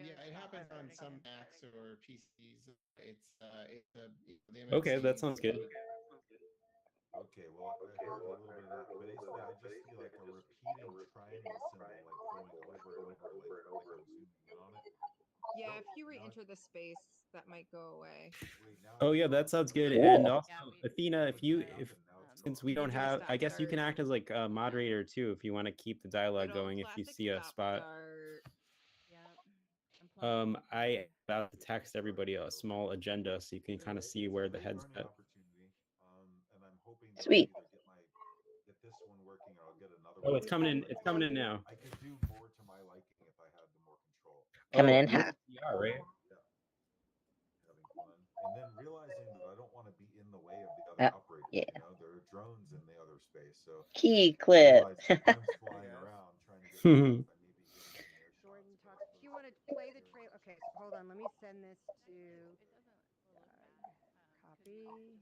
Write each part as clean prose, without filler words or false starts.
Yeah, it happens on some Macs or PCs. Okay, that sounds good. Okay, well, I heard a little bit of that. Basically, I just see like a repeating triangle symbol, like going over and over, like I'm zooming in on it. Yeah, if you re-enter the space, that might go away. Wait, now Oh it's yeah, gone. that sounds good. Cool. And also, Yeah, Athena, What just happened? Now it's since gone. we don't Maybe the have, I stop guess you can start. act as like a moderator too if you want to keep the dialogue Good old going. If you classic see a stop spot, start. yeah. I'm playing. I about to text everybody a small agenda so you can kind of see It's a where the great head's learning at. opportunity, and I'm hoping that Sweet. I'll either get this one working or I'll get another Oh, one. it's coming in. Like, It's coming in now. I could do more to my liking if I had the more control. Coming Oh, in you're hot. VR, right? Yeah, having fun, and then realizing that I don't want to be in the way of the other operators. yeah. You know, there are drones in the other space, so Key I clip. realize if one's flying around trying to get stuff, I may be getting some air shots. Jordan talks. Do you want to play the trailer? Okay, so hold on. Let me send this to copy.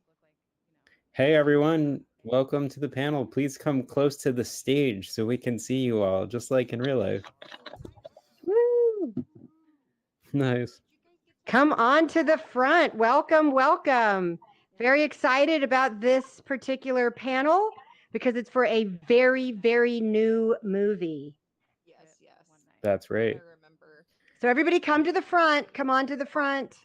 Hey everyone, welcome to the panel. Please come close to the stage so we can see you all, just like in real life. Woo! Nice. Come on to the front. Welcome, welcome. Very excited about this particular panel because it's for a very, very new movie. Yes, yes. That's right. I remember. So everybody come to the front. Come on to the front.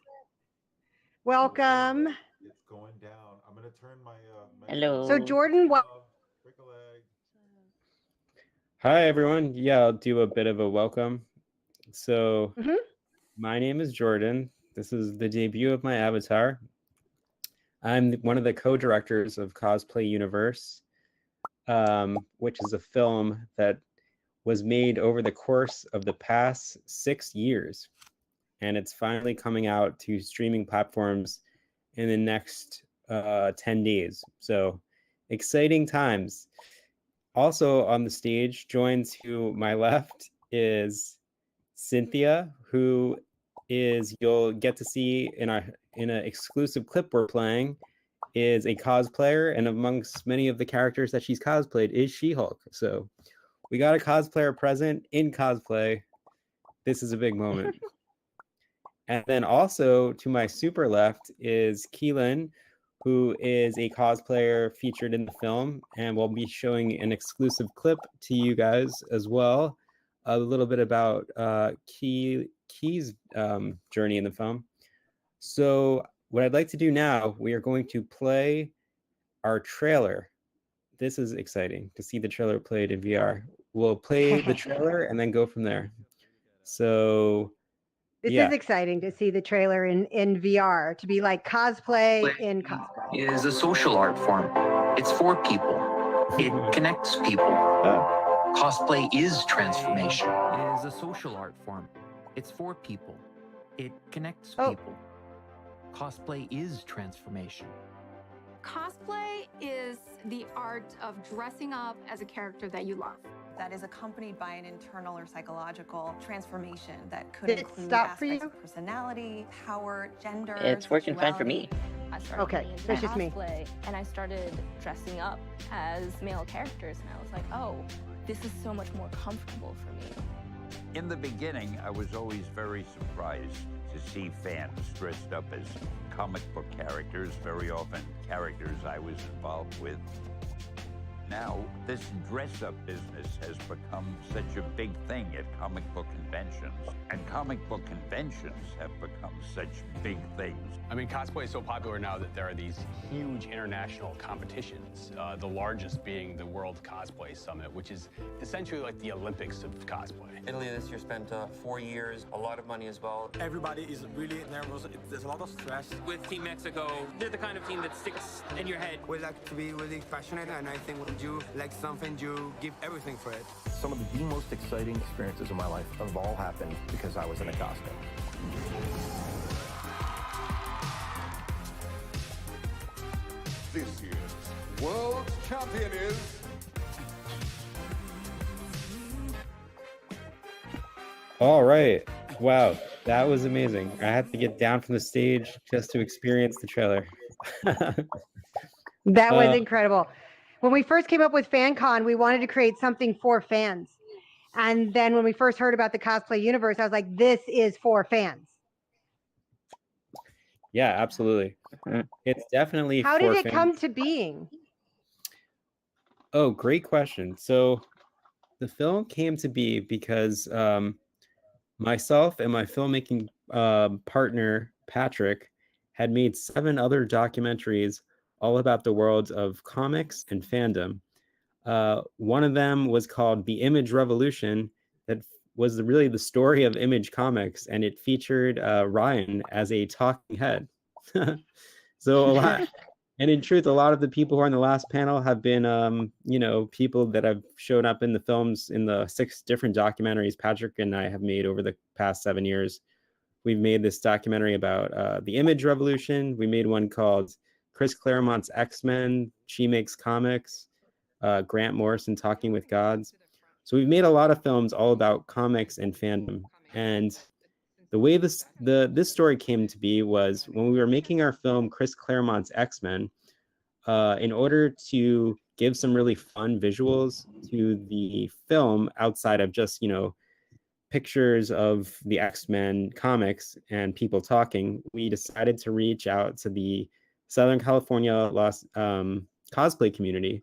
Welcome. It's going down. I'm gonna turn my Hello. So Jordan, what? Break a leg. Hi everyone. Yeah, I'll do a bit of a welcome. So, Mhm. my name is Jordan. This is the debut of my avatar. I'm one of the co-directors of Cosplay Universe, which is a film that was made over the course of the past 6 years. And it's finally coming out to streaming platforms in the next 10 days. So exciting times. Also on the stage, joined to my left is Cynthia, who is, you'll get to see in an exclusive clip we're playing, is a cosplayer, and amongst many of the characters that she's cosplayed is She-Hulk. So we got a cosplayer present in cosplay. This is a big moment. And then also to my super left is Keelan, who is a cosplayer featured in the film, and we'll be showing an exclusive clip to you guys as well, a little bit about Key's journey in the film. So what I'd like to do now, we are going to play our trailer. This is exciting to see the trailer played in VR. We'll play the trailer and then go from there. So This yeah. is exciting to see the trailer in VR, to be like cosplay in cosplay. Is a social art form. It's for people. It connects people. Cosplay is transformation. Is a social art form. It's for people. It connects people. Cosplay is transformation. Cosplay is the art of dressing up as a character that you love. That is accompanied by an internal or psychological transformation that could Did it include stop for aspects you? of personality, power, gender. It's working fine for me. I started Okay, getting into that's just me. cosplay, and I started dressing up as male characters, and I was like, oh, this is so much more comfortable for me. In the beginning, I was always very surprised to see fans dressed up as comic book characters, very often characters I was involved with. Now, this dress-up business has become such a big thing at comic book conventions, and comic book conventions have become such big things. I mean, cosplay is so popular now that there are these huge international competitions, the largest being the World Cosplay Summit, which is essentially like the Olympics of cosplay. Italy this year spent 4 years, a lot of money as well. Everybody is really nervous. There's a lot of stress. With Team Mexico, they're the kind of team that sticks in your head. We like to be really passionate, and I think when you like something, you give everything for it. Some of the most exciting experiences of my life have all happened because I was in a costume. This year's world champion is... All right. Wow, that was amazing. I had to get down from the stage just to experience the trailer. That was incredible. When we first came up with FanCon, we wanted to create something for fans. And then when we first heard about the cosplay universe, I was like, this is for fans. Yeah, absolutely. It's definitely How for did it fans. come to being? Oh, great question. So the film came to be because myself and my filmmaking partner, Patrick, had made 7 other documentaries all about the world of comics and fandom. One of them was called The Image Revolution, that was really the story of Image Comics, and it featured Ryan as a talking head. So a lot, and in truth, a lot of the people who are on the last panel have been, you know, people that have shown up in the films in the 6 different documentaries Patrick and I have made over the past 7 years. We've made this documentary about the Image Revolution. We made one called Chris Claremont's X-Men, She Makes Comics, Grant Morrison Talking with Gods. So we've made a lot of films all about comics and fandom. And the way this story came to be was when we were making our film Chris Claremont's X-Men, in order to give some really fun visuals to the film outside of just, you know, pictures of the X-Men comics and people talking, we decided to reach out to the Southern California cosplay community.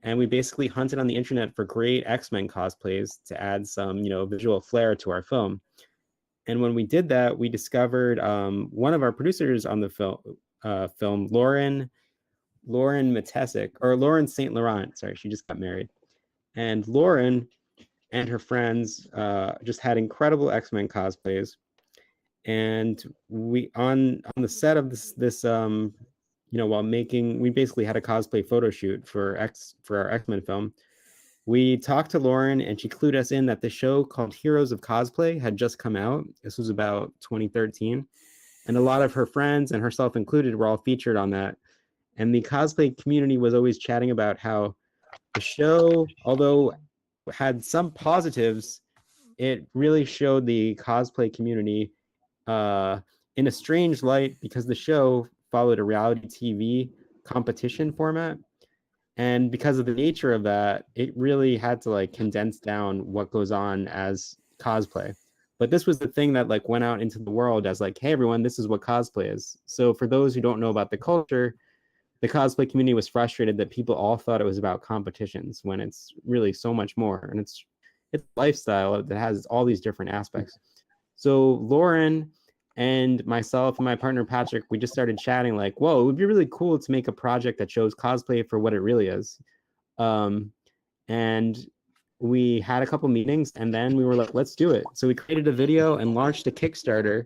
And we basically hunted on the internet for great X-Men cosplays to add some, you know, visual flair to our film. And when we did that, we discovered one of our producers on the film, Lauren Matesic, or Lauren St. Laurent. Sorry, she just got married. And Lauren and her friends just had incredible X-Men cosplays. And we on the set of this you know, while making, we basically had a cosplay photo shoot for our X-Men film. We talked to Lauren and she clued us in that the show called Heroes of Cosplay had just come out. This was about 2013. And a lot of her friends, and herself included, were all featured on that. And the cosplay community was always chatting about how the show, although had some positives, it really showed the cosplay community in a strange light, because the show followed a reality TV competition format. And because of the nature of that, it really had to like condense down what goes on as cosplay. But this was the thing that like went out into the world as like, hey everyone, this is what cosplay is. So for those who don't know about the culture, the cosplay community was frustrated that people all thought it was about competitions when it's really so much more. And it's a lifestyle that has all these different aspects. So Lauren and myself and my partner Patrick, we just started chatting like, whoa, it would be really cool to make a project that shows cosplay for what it really is. And we had a couple meetings, and then we were like, let's do it. So we created a video and launched a Kickstarter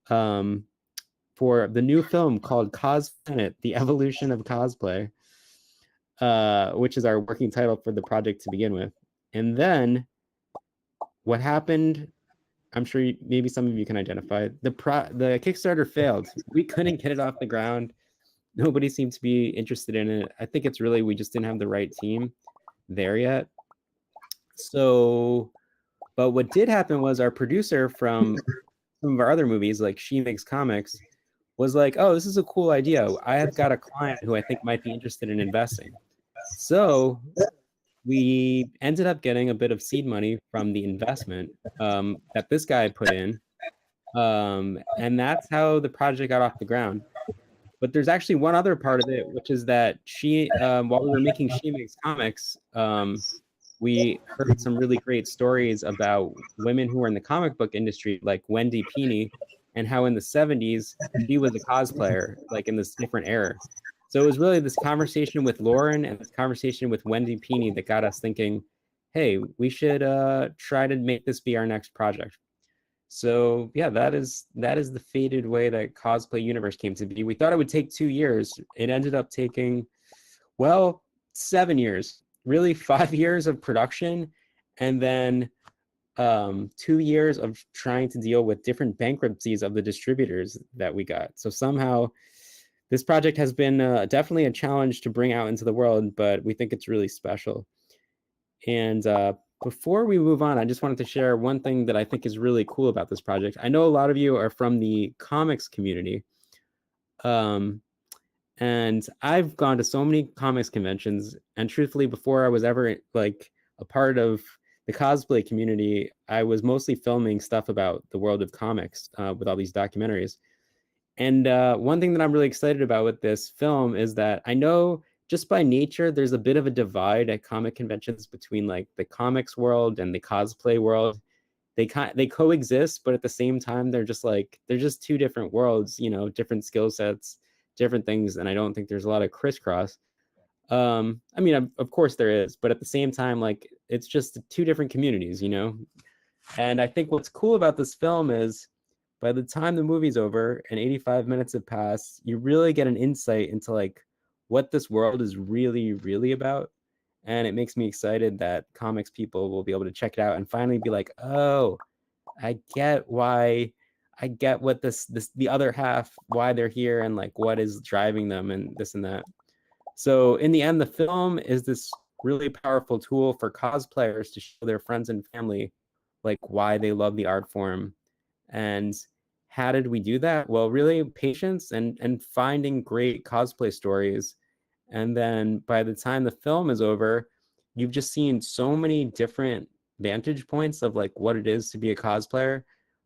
for the new film called Cosplanet, The Evolution of Cosplay, which is our working title for the project to begin with. And then what happened, I'm sure maybe some of you can identify, the Kickstarter failed. We couldn't get it off the ground. Nobody seemed to be interested in it. I think it's really, we just didn't have the right team there yet. So, but what did happen was our producer from some of our other movies, like She Makes Comics, was like, oh, this is a cool idea. I have got a client who I think might be interested in investing. So we ended up getting a bit of seed money from the investment that this guy put in. And that's how the project got off the ground. But there's actually one other part of it, which is that while we were making She Makes Comics, we heard some really great stories about women who were in the comic book industry, like Wendy Pini, and how in the 70s, she was a cosplayer, like in this different era. So it was really this conversation with Lauren and this conversation with Wendy Pini that got us thinking, hey, we should try to make this be our next project. So yeah, that is the fated way that Cosplay Universe came to be. We thought it would take 2 years. It ended up taking, well, 7 years, really 5 years of production, and then 2 years of trying to deal with different bankruptcies of the distributors that we got. So somehow this project has been definitely a challenge to bring out into the world, but we think it's really special. And before we move on, I just wanted to share one thing that I think is really cool about this project. I know a lot of you are from the comics community. And I've gone to so many comics conventions, and truthfully, before I was ever like a part of the cosplay community, I was mostly filming stuff about the world of comics with all these documentaries. And one thing that I'm really excited about with this film is that I know just by nature, there's a bit of a divide at comic conventions between like the comics world and the cosplay world. They coexist, but at the same time, they're just two different worlds, you know, different skill sets, different things. And I don't think there's a lot of crisscross. I mean, of course there is, but at the same time, like it's just two different communities, you know? And I think what's cool about this film is by the time the movie's over and 85 minutes have passed, you really get an insight into like what this world is really, really about. And it makes me excited that comics people will be able to check it out and finally be like, oh, I get what the other half, why they're here and like what is driving them and this and that. So in the end, the film is this really powerful tool for cosplayers to show their friends and family like why they love the art form. And how did we do that? Well, really patience and finding great cosplay stories. And then by the time the film is over, you've just seen so many different vantage points of like what it is to be a cosplayer,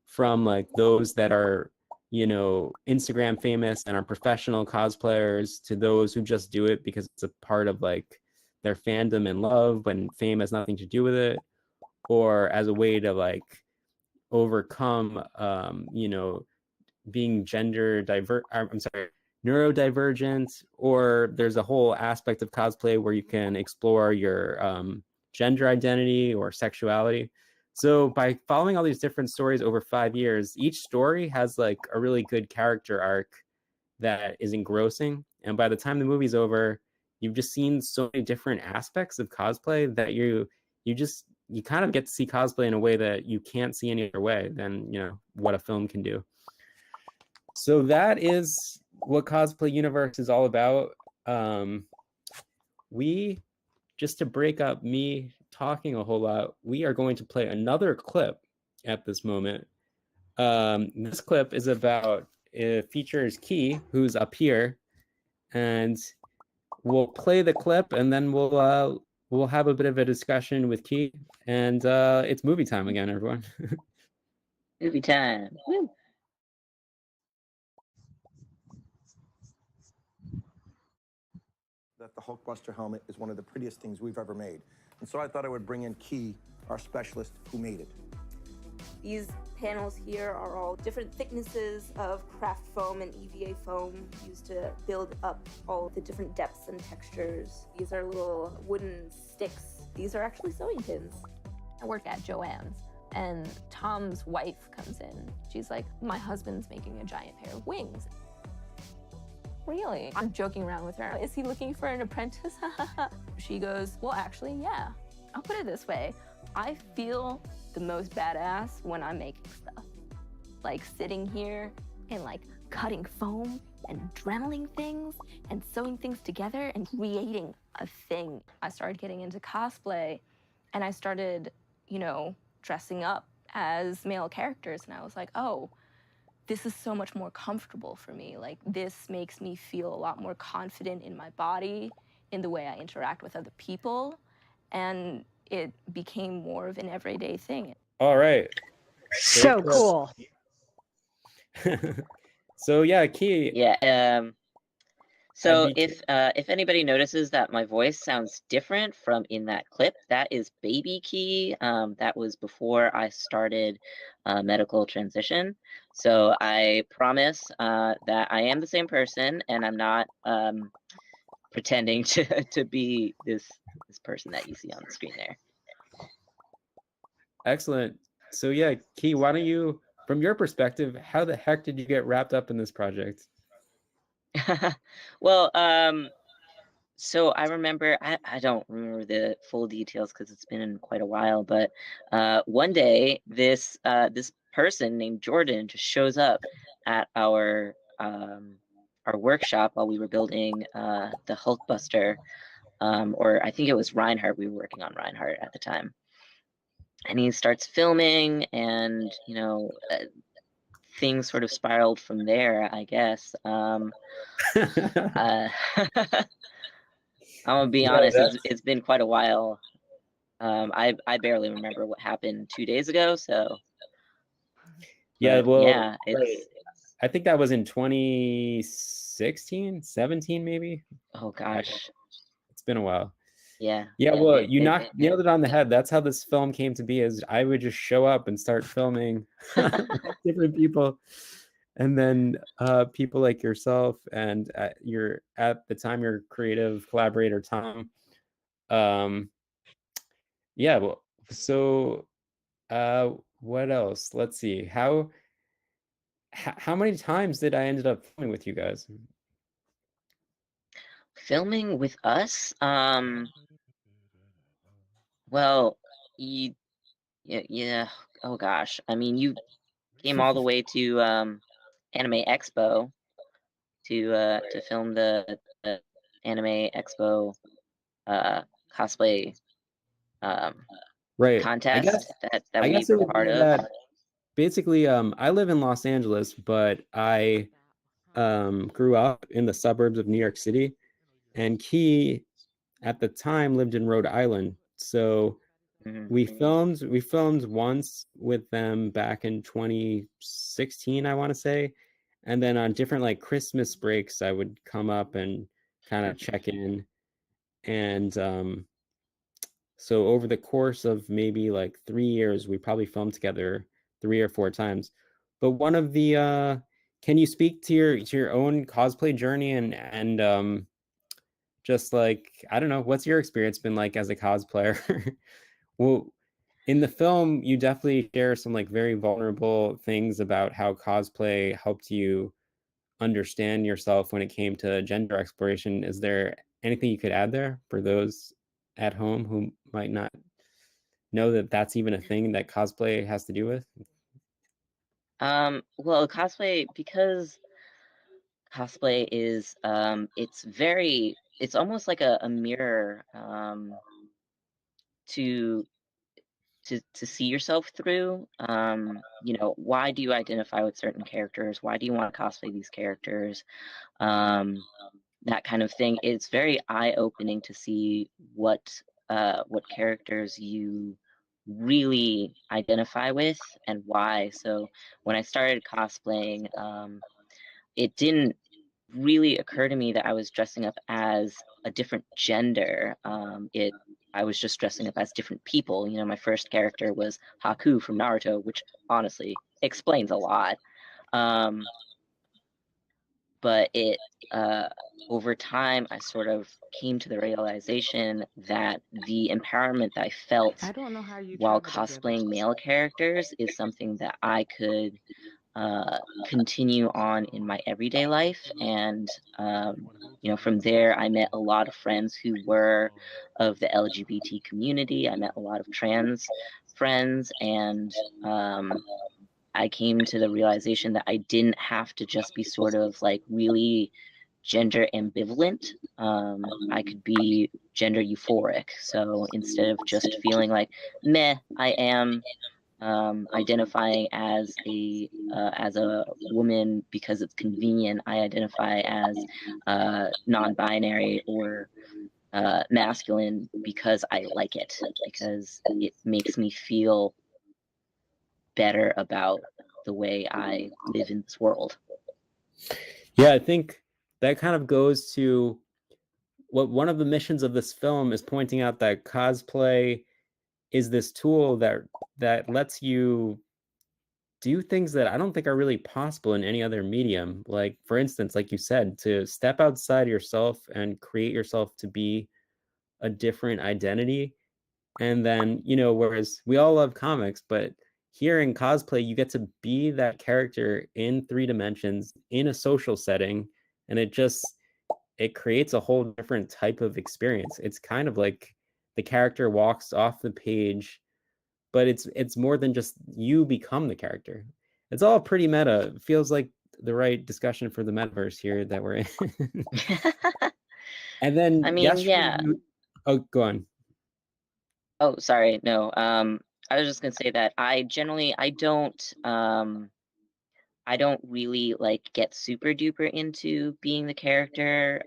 from like those that are, you know, Instagram famous and are professional cosplayers to those who just do it because it's a part of like their fandom and love, but fame has nothing to do with it, or as a way to like overcome, you know, being neurodivergent, or there's a whole aspect of cosplay where you can explore your gender identity or sexuality. So by following all these different stories over 5 years, each story has like a really good character arc that is engrossing. And by the time the movie's over, you've just seen so many different aspects of cosplay that you kind of get to see cosplay in a way that you can't see any other way than, you know, what a film can do. So that is what Cosplay Universe is all about. Just to break up me talking a whole lot, we are going to play another clip at this moment. This clip is about, it features Key, who's up here, and we'll play the clip and then we'll have a bit of a discussion with Key, and it's movie time again, everyone. Movie time. Woo. That the Hulkbuster helmet is one of the prettiest things we've ever made. And so I thought I would bring in Key, our specialist who made it. These panels here are all different thicknesses of craft foam and EVA foam used to build up all the different depths and textures. These are little wooden sticks. These are actually sewing pins. I work at Joann's, and Tom's wife comes in. She's like, my husband's making a giant pair of wings. Really? I'm joking around with her. Is he looking for an apprentice? She goes, well, actually, yeah. I'll put it this way. I feel the most badass when I'm making stuff. Like sitting here and like cutting foam and dremeling things and sewing things together and creating a thing. I started getting into cosplay and I started, you know, dressing up as male characters, and I was like, oh, this is so much more comfortable for me. Like, this makes me feel a lot more confident in my body, in the way I interact with other people, and it became more of an everyday thing. All right. So cool. So yeah, Key. Yeah. So if anybody notices that my voice sounds different from in that clip, that is Baby Key. That was before I started medical transition. So I promise that I am the same person, and I'm not pretending to be this person that you see on the screen there. Excellent. So yeah, Key, why don't you, from your perspective, how the heck did you get wrapped up in this project? Well, so I remember, I don't remember the full details because it's been quite a while, but one day this person named Jordan just shows up at our workshop while we were building the Hulkbuster, or I think it was Reinhardt. We were working on Reinhardt at the time, and he starts filming, and you know, things sort of spiraled from there, I guess. I'm gonna be honest, it's been quite a while I barely remember what happened 2 days ago, so. Yeah, But, well, yeah, it's. I think that was in 2016, 17, maybe. Oh gosh. It's been a while. Yeah. Yeah, well, you nailed it on the head. That's how this film came to be. Is I would just show up and start filming different people, and then people like yourself and at the time your creative collaborator Tom. Yeah, well, so what else? Let's see. How many times did I ended up filming with you guys? Filming with us? Well, yeah. Oh gosh. I mean, you came all the way to Anime Expo to film the Anime Expo cosplay Right. contest that I we guess it were would part be of. that basically I live in Los Angeles, but I grew up in the suburbs of New York City, and Key at the time lived in Rhode Island. So we filmed once with them back in 2016, I want to say. And then on different like Christmas breaks, I would come up and kind of check in. And so over the course of maybe like 3 years, we probably filmed together 3 or 4 times. But one of the can you speak to your own cosplay journey and just like, I don't know, what's your experience been like as a cosplayer? Well, in the film, you definitely share some like very vulnerable things about how cosplay helped you understand yourself when it came to gender exploration. Is there anything you could add there for those at home who might not know that that's even a thing that cosplay has to do with? Well, cosplay, because cosplay is it's almost like a mirror to see yourself through. You know, why do you identify with certain characters? Why do you want to cosplay these characters? That kind of thing. It's very eye-opening to see what characters you really identify with and why. So when I started cosplaying, it didn't really occur to me that I was dressing up as a different gender. I was just dressing up as different people. You know, my first character was Haku from Naruto, which honestly explains a lot. But over time, I sort of came to the realization that the empowerment that I felt while cosplaying male characters is something that I could continue on in my everyday life. And you know, from there I met a lot of friends who were of the LGBT community. I met a lot of trans friends, and I came to the realization that I didn't have to just be sort of like really gender ambivalent. I could be gender euphoric. So instead of just feeling like, meh, I am identifying as a woman because it's convenient, I identify as non-binary or masculine because I like it, because it makes me feel better about the way I live in this world. Yeah, I think that kind of goes to what one of the missions of this film is, pointing out that cosplay is this tool that lets you do things that I don't think are really possible in any other medium. Like, for instance, like you said, to step outside yourself and create yourself to be a different identity. And then, you know, whereas we all love comics, but here in cosplay, you get to be that character in 3 dimensions in a social setting. And it creates a whole different type of experience. It's kind of like the character walks off the page, but it's more than just you become the character. It's all pretty meta. It feels like the right discussion for the metaverse here that we're in. And then I mean, yeah. Oh, go on. Oh, sorry. No. I was just gonna say that I don't really like get super duper into being the character.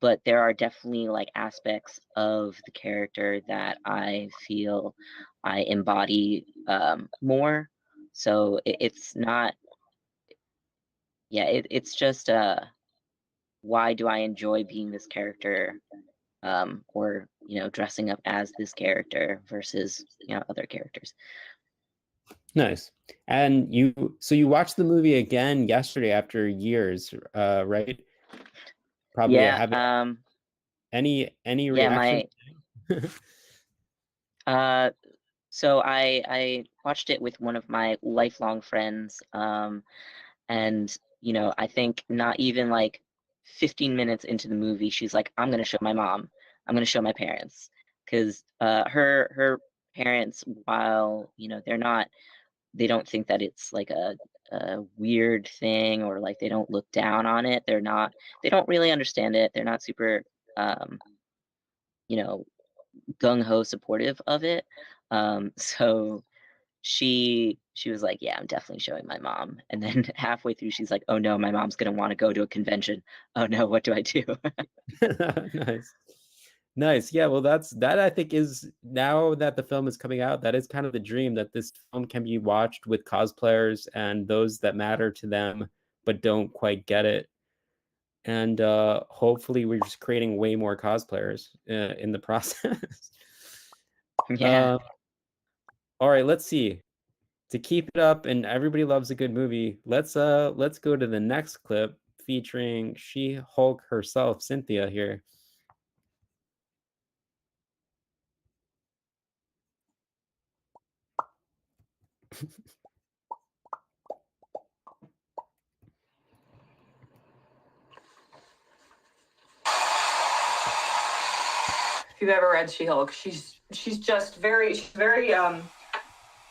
but there are definitely like aspects of the character that I feel I embody more. So it's not, yeah, it's just why do I enjoy being this character, or dressing up as this character versus other characters. Nice. And you watched the movie again yesterday after years, right? Probably Yeah. have any Yeah, reaction? so I watched it with one of my lifelong friends, and I think not even like 15 minutes into the movie, she's like, I'm gonna show my mom, I'm gonna show my parents, because her parents, while they don't think that it's like a weird thing, or like they don't look down on it. They don't really understand it. They're not super gung-ho supportive of it. So she was like, yeah, I'm definitely showing my mom. And then halfway through, she's like, oh no, my mom's gonna want to go to a convention. Oh no, what do I do? Nice. Yeah, well, that I think is, now that the film is coming out, that is kind of the dream, that this film can be watched with cosplayers and those that matter to them but don't quite get it. And hopefully we're just creating way more cosplayers in the process. Yeah. All right, let's see. To keep it up, and everybody loves a good movie, let's go to the next clip featuring She-Hulk herself, Cynthia, here. If you've ever read She-Hulk, she's just very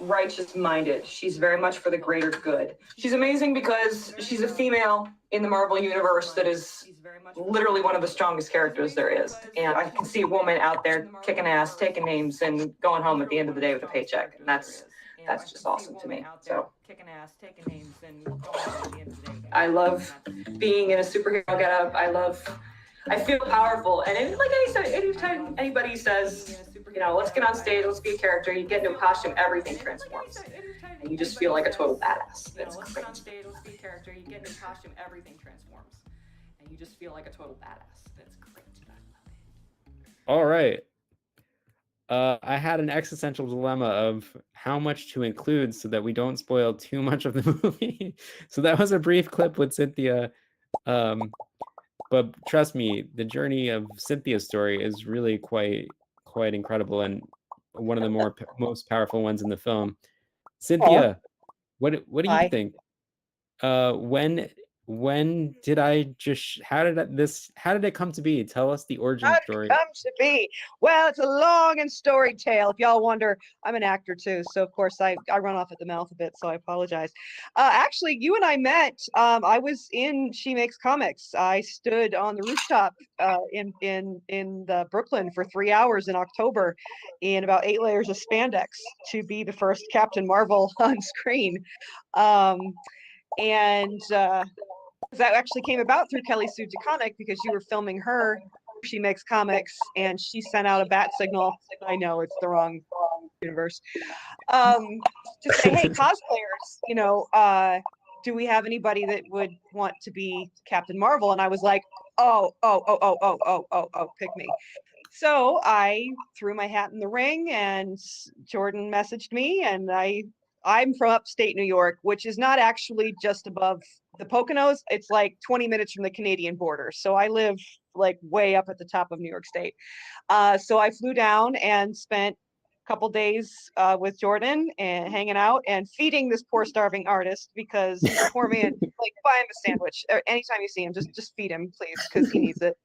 righteous minded. She's very much for the greater good. She's amazing because she's a female in the Marvel universe that is literally one of the strongest characters there is. And I can see a woman out there kicking ass, taking names, and going home at the end of the day with a paycheck. And that's just awesome to me. So I love being in a superhero getup. I feel powerful, and like anytime anybody says, let's get on stage, let's be a character, you get into a costume, everything transforms, and you just feel like a total badass. It's great. Let's get on stage, let's be a character, you get into a costume, everything transforms, and you just feel like a total badass. That's great. All right. I had an existential dilemma of how much to include so that we don't spoil too much of the movie. So that was a brief clip with Cynthia. But trust me, the journey of Cynthia's story is really quite incredible, and one of the most powerful ones in the film. Cynthia, what do you think? When did how did it come to be? Tell us the origin story. How did it come to be? Well, it's a long and storied tale. If y'all wonder, I'm an actor too, so of course I run off at the mouth a bit, so I apologize. Actually, you and I met. I was in She Makes Comics. I stood on the rooftop in the Brooklyn for 3 hours in October in about 8 layers of spandex to be the first Captain Marvel on screen. That actually came about through Kelly Sue DeConnick, because you were filming her. She Makes Comics, and she sent out a bat signal. I know it's the wrong universe. To say, hey, cosplayers, do we have anybody that would want to be Captain Marvel? And I was like, oh, pick me. So I threw my hat in the ring, and Jordan messaged me, and I'm from upstate New York, which is not actually just above the Poconos. It's like 20 minutes from the Canadian border. So I live like way up at the top of New York State. So I flew down and spent a couple days with Jordan and hanging out and feeding this poor starving artist, because he's a poor man. Like, buy him a sandwich. Or anytime you see him, just feed him, please, because he needs it.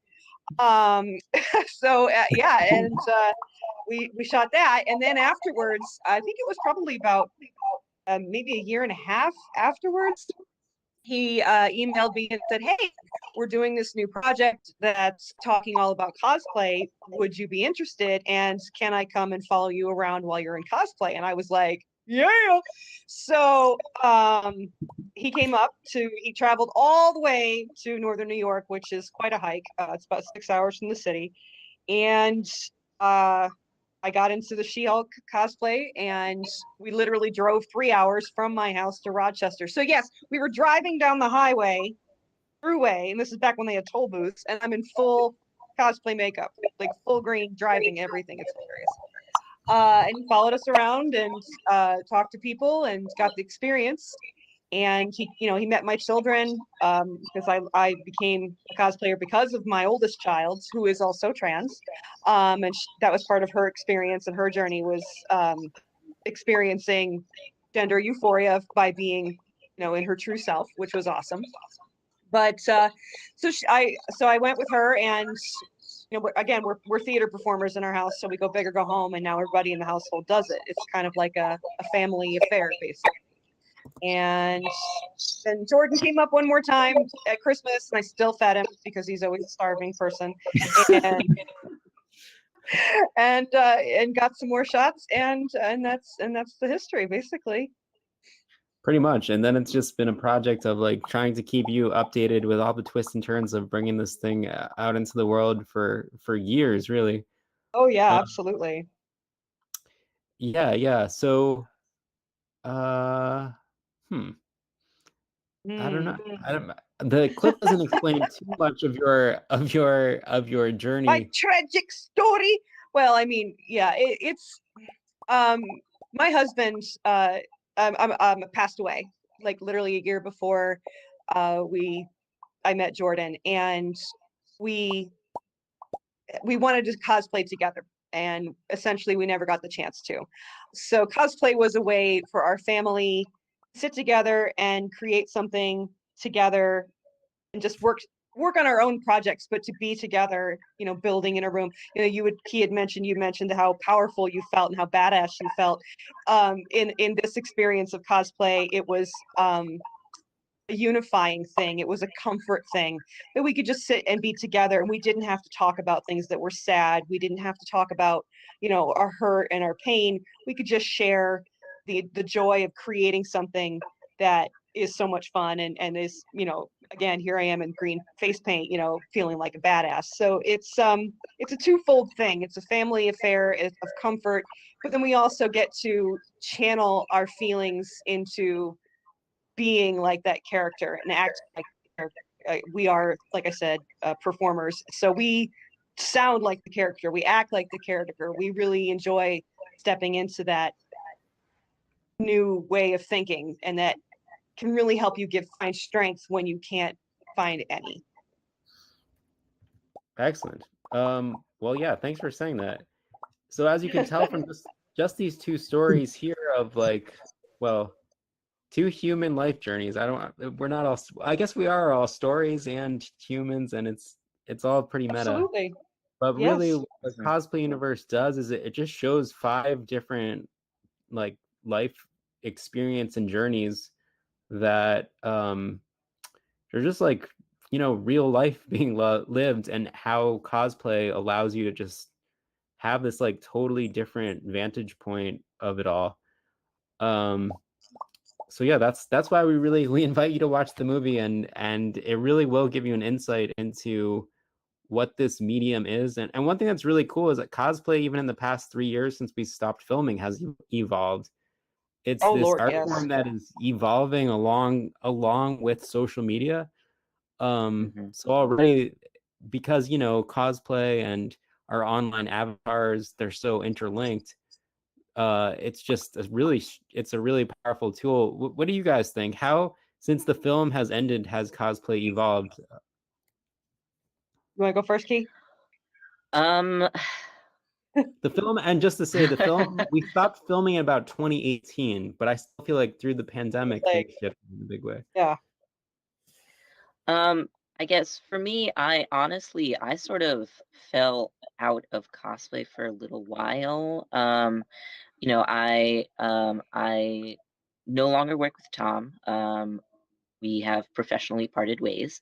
We shot that, and then afterwards, I think it was probably about maybe a year and a half afterwards, he emailed me and said, hey, we're doing this new project that's talking all about cosplay. Would you be interested? And can I come and follow you around while you're in cosplay? And I was like, Yeah. So he came up to, he traveled all the way to northern New York, which is quite a hike. It's about 6 hours from the city. And I got into the She-Hulk cosplay, and we literally drove 3 hours from my house to Rochester. So yes, we were driving down the highway, throughway, and this is back when they had toll booths, and I'm in full cosplay makeup, like full green driving everything. It's hilarious. And he followed us around and talked to people and got the experience. And he, you know, he met my children because I became a cosplayer because of my oldest child, who is also trans. And that was part of her experience, and her journey was experiencing gender euphoria by being, you know, in her true self, which was awesome. But I went with her, and you know, again, we're theater performers in our house, so we go big or go home, and now everybody in the household does it. It's kind of like a family affair, basically. And then Jordan came up one more time at Christmas, and I still fed him because he's always a starving person, and got some more shots, and that's the history, basically. Pretty much. And then it's just been a project of like trying to keep you updated with all the twists and turns of bringing this thing out into the world for years, really. Oh yeah, absolutely. Yeah. So, I don't know. The clip doesn't explain too much of your journey. My tragic story. Well, I mean, yeah, it's my husband passed away like literally a year before I met Jordan, and we wanted to cosplay together, and essentially we never got the chance to. So cosplay was a way for our family to sit together and create something together and just work on our own projects, but to be together, you know, building in a room. You know, you mentioned how powerful you felt and how badass you felt. In this experience of cosplay, it was a unifying thing. It was a comfort thing that we could just sit and be together, and we didn't have to talk about things that were sad. We didn't have to talk about, you know, our hurt and our pain. We could just share the joy of creating something that is so much fun and is, you know, again, here I am in green face paint, you know, feeling like a badass. So it's a twofold thing. It's a family affair of comfort, but then we also get to channel our feelings into being like that character and act like we are, like I said, performers. So we sound like the character, we act like the character. We really enjoy stepping into that new way of thinking, and that can really help you find strength when you can't find any. Excellent. Well, yeah, thanks for saying that. So as you can tell from just these two stories here of like, well, two human life journeys. We're not all, I guess we are all stories and humans, and it's all pretty meta. Absolutely. But Yes. really what the Cosplay universe does is it just shows 5 different like life experience and journeys that they're just like, you know, real life being lived, and how cosplay allows you to just have this like totally different vantage point of it all. So yeah, that's why we invite you to watch the movie, and it really will give you an insight into what this medium is. And one thing that's really cool is that cosplay, even in the past 3 years since we stopped filming, has evolved. It's this art form that is evolving along with social media. So already, because, you know, cosplay and our online avatars, they're so interlinked, it's a really powerful tool. What do you guys think? How, since the film has ended, has cosplay evolved? You want to go first, Key? The film, and just to say, the film, we stopped filming in about 2018, but I still feel like through the pandemic, things shifted in a big way. Yeah. I guess for me, I sort of fell out of cosplay for a little while. You know, I no longer work with Tom. We have professionally parted ways.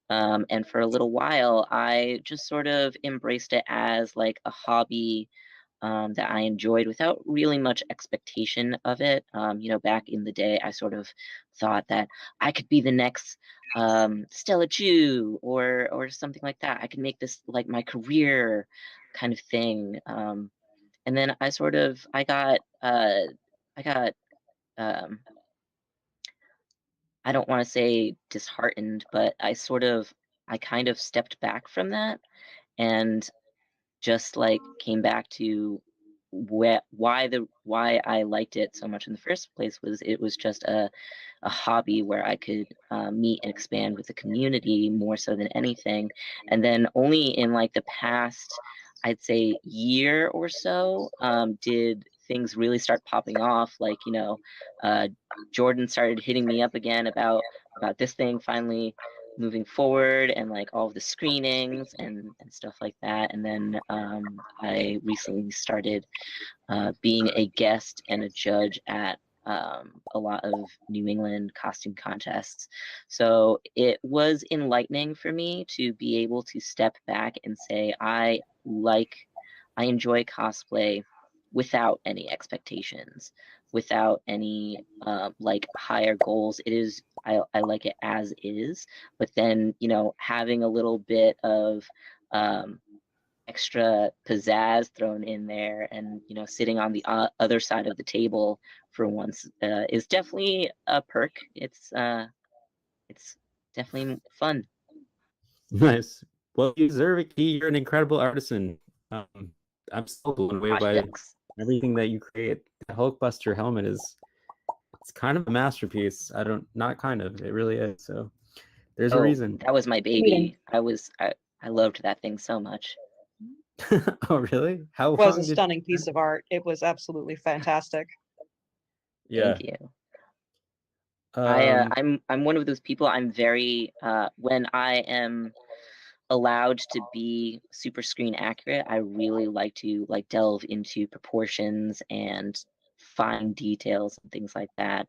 And for a little while, I just sort of embraced it as like a hobby, that I enjoyed without really much expectation of it. You know, back in the day, I sort of thought that I could be the next Stella Chu or something like that. I could make this like my career kind of thing. And then I got I don't want to say disheartened, but I kind of stepped back from that and just like came back to why I liked it so much in the first place was it was just a hobby where I could meet and expand with the community more so than anything. And then only in like the past, I'd say year or so, did things really start popping off. Like, you know, Jordan started hitting me up again about this thing finally moving forward and like all of the screenings and stuff like that. And then I recently started being a guest and a judge at a lot of New England costume contests. So it was enlightening for me to be able to step back and say, I enjoy cosplay without any expectations, without any like higher goals. It is, I like it as is, but then, you know, having a little bit of extra pizzazz thrown in there and, you know, sitting on the other side of the table for once is definitely a perk. It's definitely fun. Nice. Well, you deserve it, Key. You're an incredible artisan. I'm still blown away by everything that you create. The Hulkbuster helmet it's kind of a masterpiece. It really is. So there's a reason. That was my baby. I loved that thing so much. Oh, really? How It was long a stunning piece of art. It was absolutely fantastic. Yeah. Thank you. I'm one of those people. I'm very when I am allowed to be super screen accurate, I really like to like delve into proportions and fine details and things like that.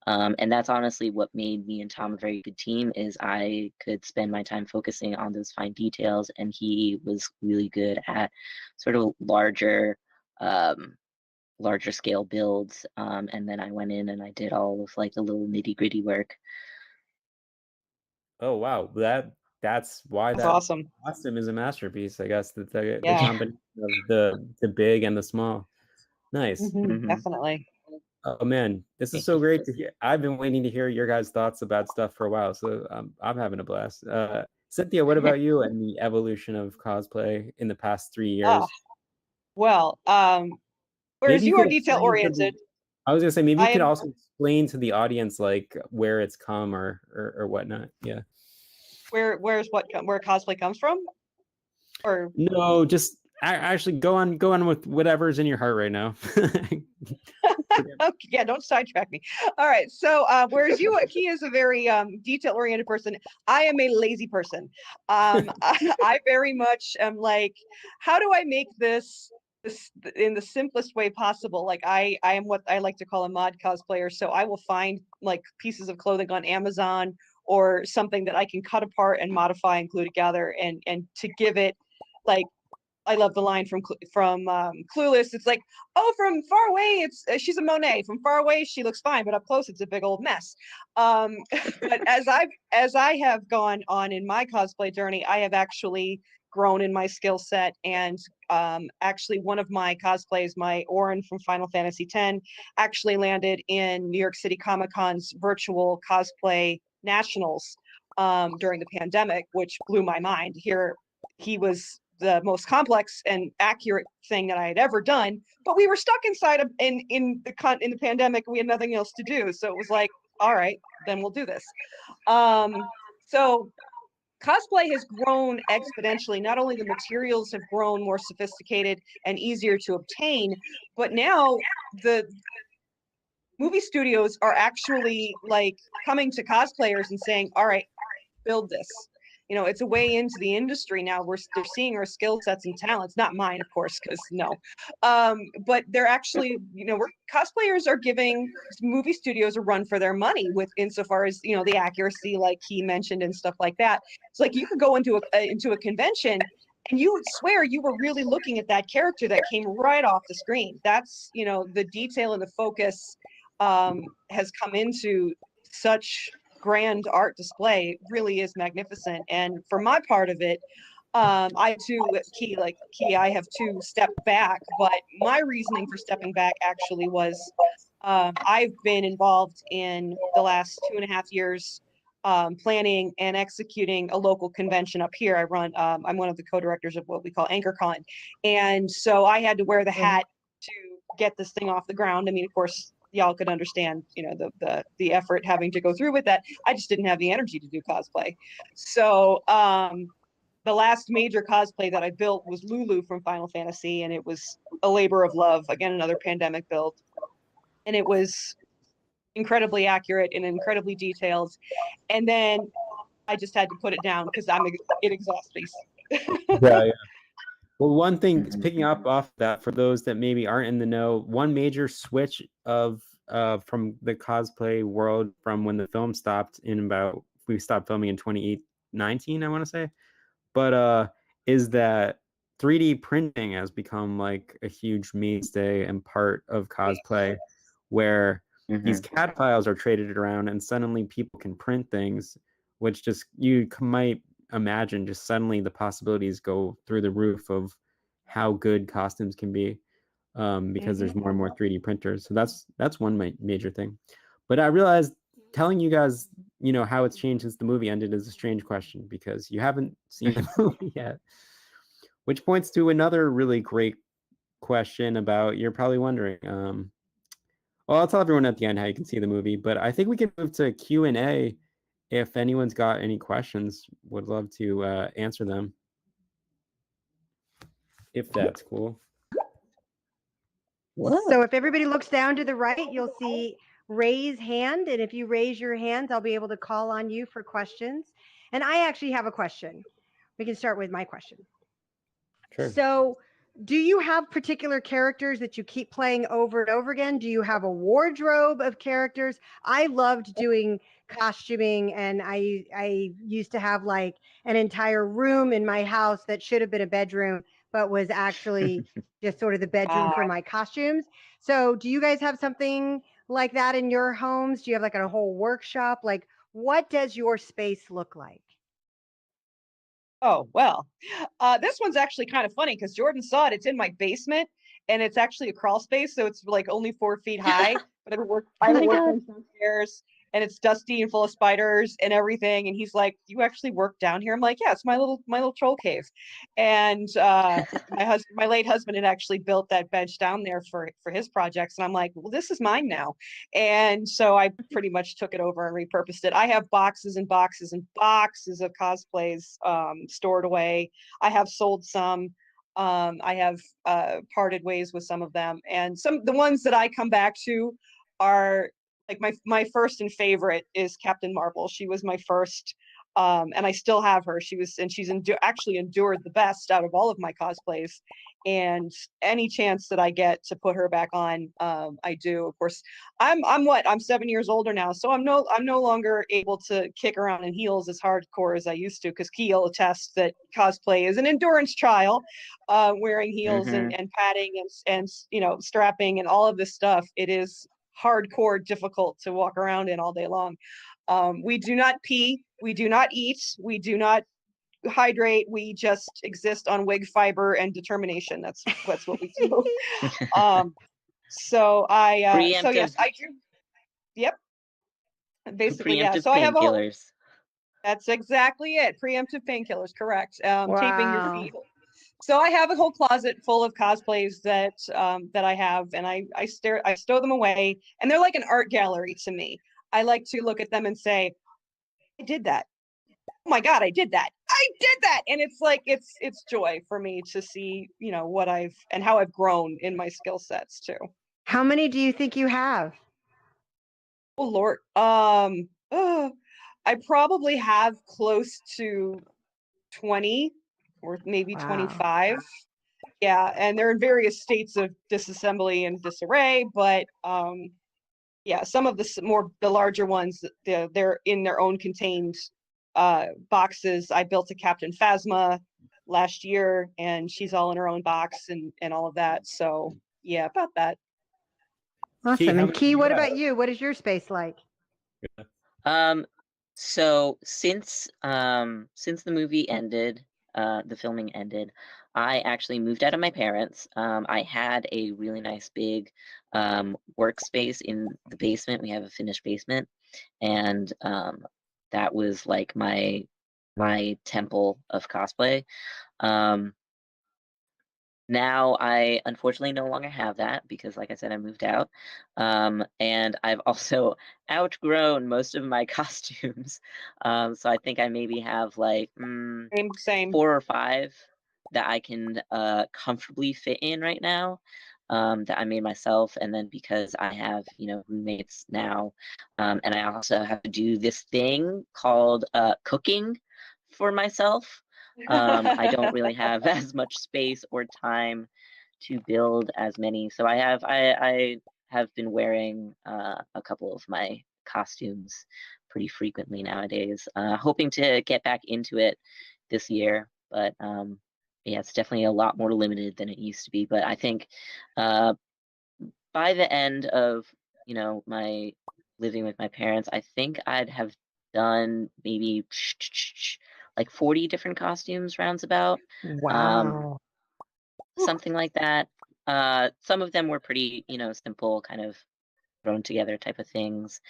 And that's honestly what made me and Tom a very good team, is I could spend my time focusing on those fine details, and he was really good at sort of larger scale builds. And then I went in and I did all of like the little nitty-gritty work. Oh wow, that's why That's that awesome. costume is a masterpiece. I guess the Yeah. combination of the big and the small. Nice. Definitely. Oh man, this is so great to hear. I've been waiting to hear your guys' thoughts about stuff for a while, so I'm having a blast. Cynthia, what about you and the evolution of cosplay in the past 3 years? Well, whereas Maybe you you are could detail explain to oriented. I was gonna say maybe you I could am- also explain to the audience like where it's come or whatnot. Yeah. where cosplay comes from, or No, just actually go on with whatever's in your heart right now. okay, yeah, don't sidetrack me. All right, so whereas he is a very detail-oriented person, I am a lazy person. I very much am like, how do I make this in the simplest way possible? Like I am what I like to call a mod cosplayer, so I will find like pieces of clothing on Amazon or something that I can cut apart and modify and glue together, and to give it like, I love the line from Clueless. It's like, oh, from far away, she's a Monet. From far away, she looks fine, but up close, it's a big old mess. But as I have gone on in my cosplay journey, I have actually grown in my skill set. And actually, one of my cosplays, my Orin from Final Fantasy X, actually landed in New York City Comic Con's virtual cosplay nationals during the pandemic, which blew my mind. Here, he was the most complex and accurate thing that I had ever done, but we were stuck inside in the pandemic. We had nothing else to do, so it was like, all right, then we'll do this. So cosplay has grown exponentially. Not only the materials have grown more sophisticated and easier to obtain, but now the movie studios are actually like coming to cosplayers and saying, all right, build this. You know, it's a way into the industry now. They're seeing our skill sets and talents, not mine, of course, because no. But they're actually, you know, cosplayers are giving movie studios a run for their money with insofar as, you know, the accuracy, like he mentioned, and stuff like that. It's like you could go into a convention and you would swear you were really looking at that character that came right off the screen. That's, you know, the detail and the focus has come into such grand art display. It really is magnificent. And for my part of it, I too, I have too stepped back, but my reasoning for stepping back actually was I've been involved in the last 2.5 years planning and executing a local convention up here. I'm one of the co-directors of what we call AnchorCon. And so I had to wear the hat to get this thing off the ground. I mean, of course, y'all could understand, you know, the effort having to go through with that. I just didn't have the energy to do cosplay. So the last major cosplay that I built was Lulu from Final Fantasy, and it was a labor of love. Again, another pandemic build. And it was incredibly accurate and incredibly detailed. And then I just had to put it down because it exhausts me. Yeah. Well, one thing picking up off that, for those that maybe aren't in the know, one major switch of from the cosplay world from when the film stopped we stopped filming in 2019, I want to say, but is that 3D printing has become like a huge mainstay and part of cosplay, where these CAD files are traded around and suddenly people can print things, which just, you might imagine just suddenly the possibilities go through the roof of how good costumes can be, because there's more and more 3D printers. So that's one major thing. But I realized telling you guys, you know, how it's changed since the movie ended is a strange question, because you haven't seen the movie yet, which points to another really great question about, you're probably wondering, well, I'll tell everyone at the end how you can see the movie, but I think we can move to Q&A. If anyone's got any questions, would love to answer them, if that's cool. So if everybody looks down to the right, you'll see raise hand. And if you raise your hands, I'll be able to call on you for questions. And I actually have a question. We can start with my question. Sure. So do you have particular characters that you keep playing over and over again? Do you have a wardrobe of characters? I loved doing costuming, and I used to have like an entire room in my house that should have been a bedroom, but was actually just sort of the bedroom for my costumes. So do you guys have something like that in your homes? Do you have like a whole workshop? Like, what does your space look like? Oh, well, this one's actually kind of funny because Jordan saw it. It's in my basement, and it's actually a crawl space, so it's like only 4 feet high. But I have a workbench downstairs, and it's dusty and full of spiders and everything. And he's like, "You actually work down here?" I'm like, "Yeah, it's my little troll cave." And my late husband had actually built that bench down there for his projects, and I'm like, "Well, this is mine now." And so I pretty much took it over and repurposed it. I have boxes and boxes and boxes of cosplays stored away. I have sold some. I have parted ways with some of them, and the ones that I come back to are like my first and favorite is Captain Marvel. She was my first, and I still have her. She's actually endured the best out of all of my cosplays, and any chance that I get to put her back on, I do. Of course, I'm 7 years older now, so I'm no longer able to kick around in heels as hardcore as I used to, because Keel attests that cosplay is an endurance trial. Wearing heels and padding and you know, strapping and all of this stuff, it is hardcore difficult to walk around in all day long. We do not pee, we do not eat, we do not hydrate, we just exist on wig fiber and determination. That's what we do. So yes, I do. Yep. Basically, yeah. So I have painkillers. That's exactly it. Preemptive painkillers, correct. Taping your feet. So I have a whole closet full of cosplays that I have, and I stow them away, and they're like an art gallery to me. I like to look at them and say, I did that. Oh my God, I did that. I did that. And it's like, it's joy for me to see, you know, what and how I've grown in my skill sets too. How many do you think you have? Oh Lord. I probably have close to 20 or maybe 25. Yeah, and they're in various states of disassembly and disarray, but yeah, some of the larger ones, they're in their own contained boxes. I built a Captain Phasma last year, and she's all in her own box and all of that. So yeah, about that. Awesome. how And many Key, do what you about have? you? What is your space like? So since the movie ended, the filming ended, I actually moved out of my parents. I had a really nice big workspace in the basement. We have a finished basement, and that was like my temple of cosplay. Now I unfortunately no longer have that because, like I said, I moved out. And I've also outgrown most of my costumes. So I think I maybe have like Same. 4 or 5 that I can comfortably fit in right now, that I made myself. And then because I have, roommates now, and I also have to do this thing called cooking for myself. I don't really have as much space or time to build as many. So I have been wearing a couple of my costumes pretty frequently nowadays. Hoping to get back into it this year, but yeah, it's definitely a lot more limited than it used to be. But I think by the end of my living with my parents, I think I'd have done maybe like 40 different costumes roundabout. Wow. Something like that. Some of them were pretty, simple, kind of thrown together type of things.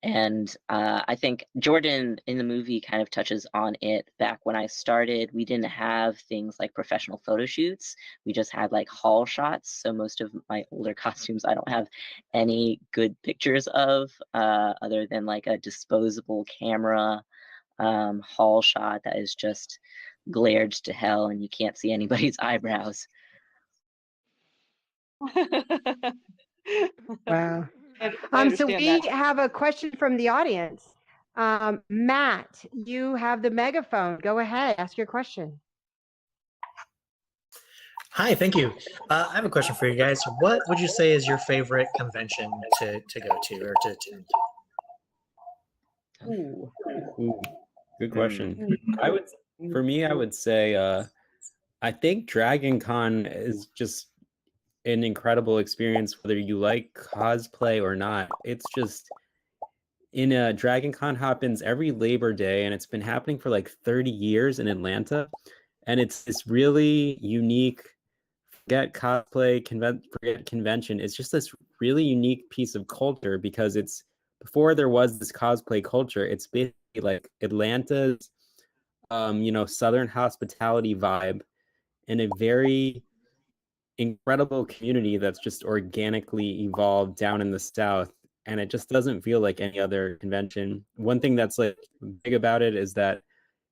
And I think Jordan in the movie kind of touches on it. Back when I started, we didn't have things like professional photo shoots. We just had like haul shots. So most of my older costumes, I don't have any good pictures of, other than like a disposable camera haul shot that is just glared to hell and you can't see anybody's eyebrows. Wow. I So understand we that. have a question from the audience. Matt, you have the megaphone. Go ahead, ask your question. Hi, thank you. I have a question for you guys. What would you say is your favorite convention to go to or to attend? Ooh, good question. For me, I would say, I think Dragon Con is just an incredible experience, whether you like cosplay or not. It's just Dragon Con happens every Labor Day, and it's been happening for like 30 years in Atlanta. And it's this really unique, forget convention. It's just this really unique piece of culture because before there was this cosplay culture, it's basically like Atlanta's, Southern hospitality vibe in a very incredible community that's just organically evolved down in the South. And it just doesn't feel like any other convention. One thing that's like big about it is that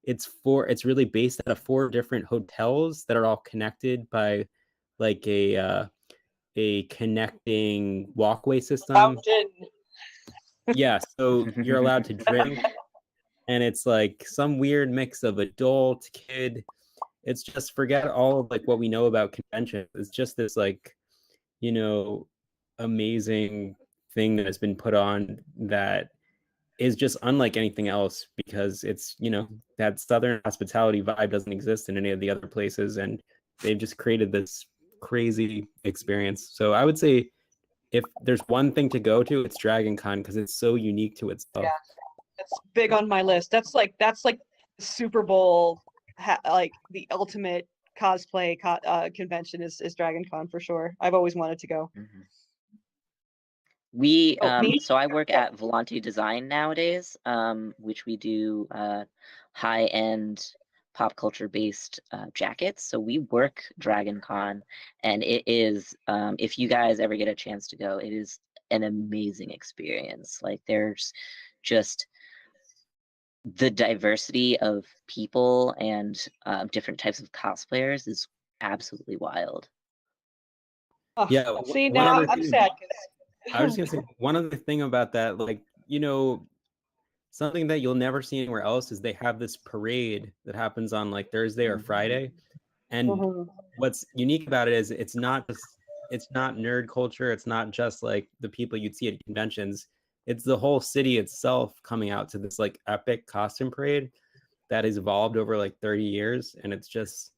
it's really based out of 4 different hotels that are all connected by like a connecting walkway system. Fountain. Yeah, so you're allowed to drink, and it's like some weird mix of adult, kid. It's just forget all of like what we know about conventions. It's just this like, amazing thing that has been put on that is just unlike anything else because it's, that Southern hospitality vibe doesn't exist in any of the other places, and they've just created this crazy experience. So I would say if there's one thing to go to, it's Dragon Con because it's so unique to itself. Yeah, that's big on my list. That's like Super Bowl, like the ultimate cosplay convention is Dragon Con for sure. I've always wanted to go. We me? so I work at Volante Design nowadays, which we do high-end pop culture based jackets. So we work Dragon Con, and it is, if you guys ever get a chance to go, it is an amazing experience. Like there's just the diversity of people and different types of cosplayers is absolutely wild. Oh, Yeah. See, now I'm sad. I was just gonna say one other thing about that, like, something that you'll never see anywhere else is they have this parade that happens on like Thursday or Friday. And what's unique about it is it's not nerd culture. It's not just like the people you'd see at conventions. It's the whole city itself coming out to this like epic costume parade. that has evolved over like 30 years, and it's just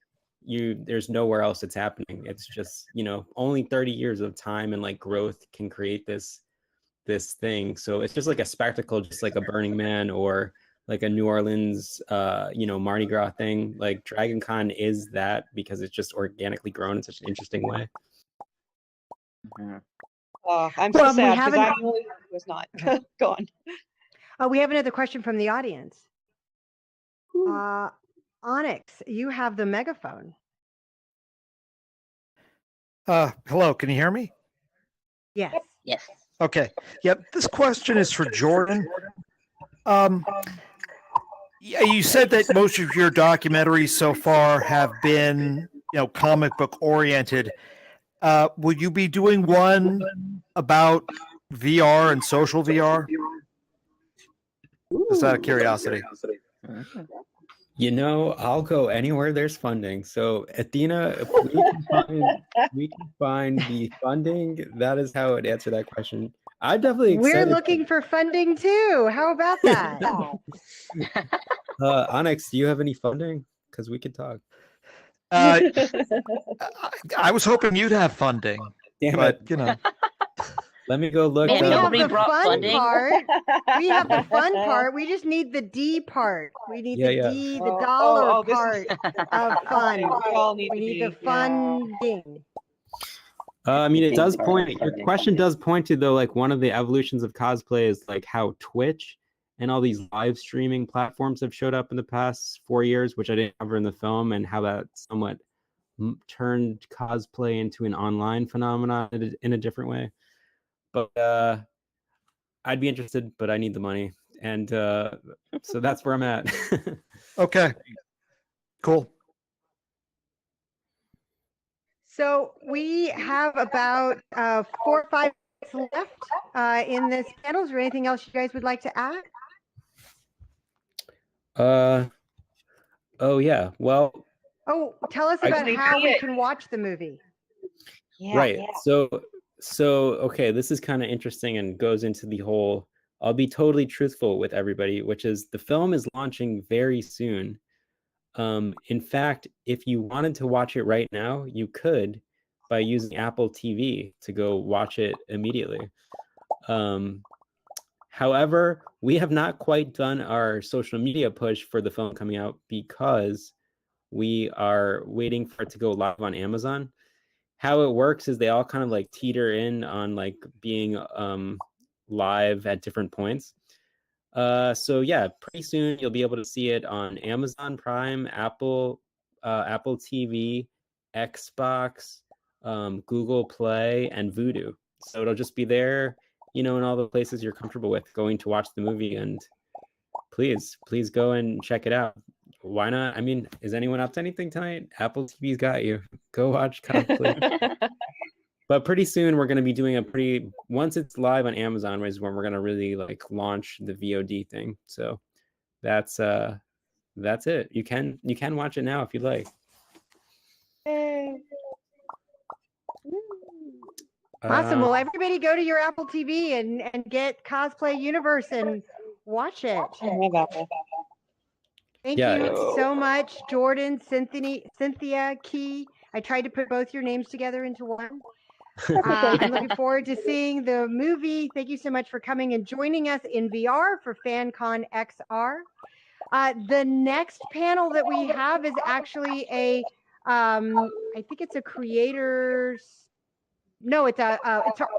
there's nowhere else it's happening. It's just, only 30 years of time and like growth can create this thing. So it's just like a spectacle, just like a Burning Man or like a New Orleans Mardi Gras thing. Like Dragon Con is that because it's just organically grown in such an interesting way. I'm so Well, we sad because haven't- I really was not. Go on. Oh, we have another question from the audience. Onyx, you have the megaphone. Hello, can you hear me? Yes. Yes. Okay. Yep. This question is for Jordan. Yeah, you said that most of your documentaries so far have been, comic book oriented. Would you be doing one about VR and social VR? Just out of curiosity. I'll go anywhere there's funding. So Athena, if we can find the funding, that is how I'd answer that question. I'm definitely We're excited. looking for funding too. How about that? Onyx, do you have any funding? Because we could talk. I was hoping you'd have funding. Damn but, it. Let me go look. We have nobody the brought fun funding. part. We have the fun part. We just need the D part. We need Yeah, the yeah. D, the dollar part of fun. We all need We to need the be, funding. It does point. Your question does point to, though, like one of the evolutions of cosplay is like how Twitch and all these live streaming platforms have showed up in the past 4 years, which I didn't cover in the film, and how that somewhat turned cosplay into an online phenomenon in a different way. But I'd be interested, but I need the money, and so that's where I'm at. Okay. Cool. So we have about 4 or 5 minutes left in this panel. Is there anything else you guys would like to add? Oh yeah. Well, Oh, tell us about how we can watch the movie. right. So okay, this is kind of interesting and goes into the whole. I'll be totally truthful with everybody, which is the film is launching very soon. In fact, if you wanted to watch it right now, you could by using Apple TV to go watch it immediately. However, we have not quite done our social media push for the film coming out because we are waiting for it to go live on Amazon. How it works is they all kind of like teeter in on like being live at different points. So yeah, pretty soon you'll be able to see it on Amazon Prime, Apple TV, Xbox, Google Play, and Vudu. So it'll just be there, in all the places you're comfortable with going to watch the movie. And please go and check it out. Why not? I mean, is anyone up to anything tonight? Apple TV's got you. Go watch Cosplay. But pretty soon we're going to be doing once it's live on Amazon is when we're going to really like launch the VOD thing. So that's it. You can watch it now if you'd like. Awesome. Well, everybody go to your Apple TV and get Cosplay Universe and watch it. Thank you so much, Jordan, Cynthia, Key. I tried to put both your names together into one. I'm looking forward to seeing the movie. Thank you so much for coming and joining us in VR for FanConXR. The next panel that we have is actually I think it's a creators. No, it's our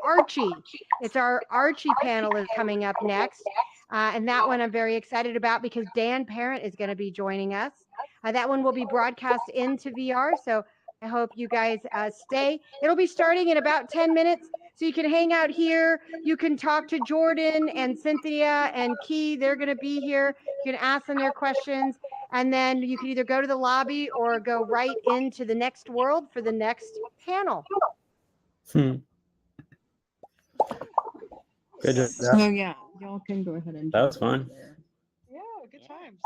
Archie. It's our Archie panel is coming up next. And that one I'm very excited about because Dan Parent is going to be joining us. That one will be broadcast into VR. So I hope you guys stay. It'll be starting in about 10 minutes. So you can hang out here. You can talk to Jordan and Cynthia and Key. They're going to be here. You can ask them their questions. And then you can either go to the lobby or go right into the next world for the next panel. Good. So yeah, y'all can go ahead and. That was fun. Yeah, good times.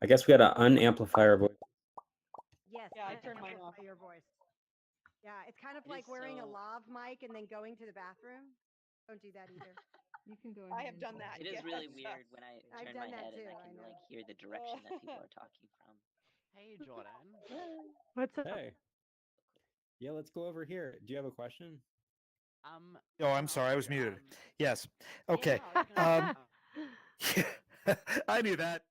I guess we got to unamplify our voice. Yes, yeah, I turned mine off. Your voice. Yeah, it's kind of like wearing a lav mic and then going to the bathroom. Don't do that either. You can go ahead. I have done that. It is yes. really weird when I I've turn done my that head and too, I I can know. like hear the direction that people are talking from. Hey, Jordan. What's up? Hey. Yeah, let's go over here. Do you have a question? Oh, I'm sorry, I was muted. Yes. Yeah, Okay. no, I was gonna- I knew that.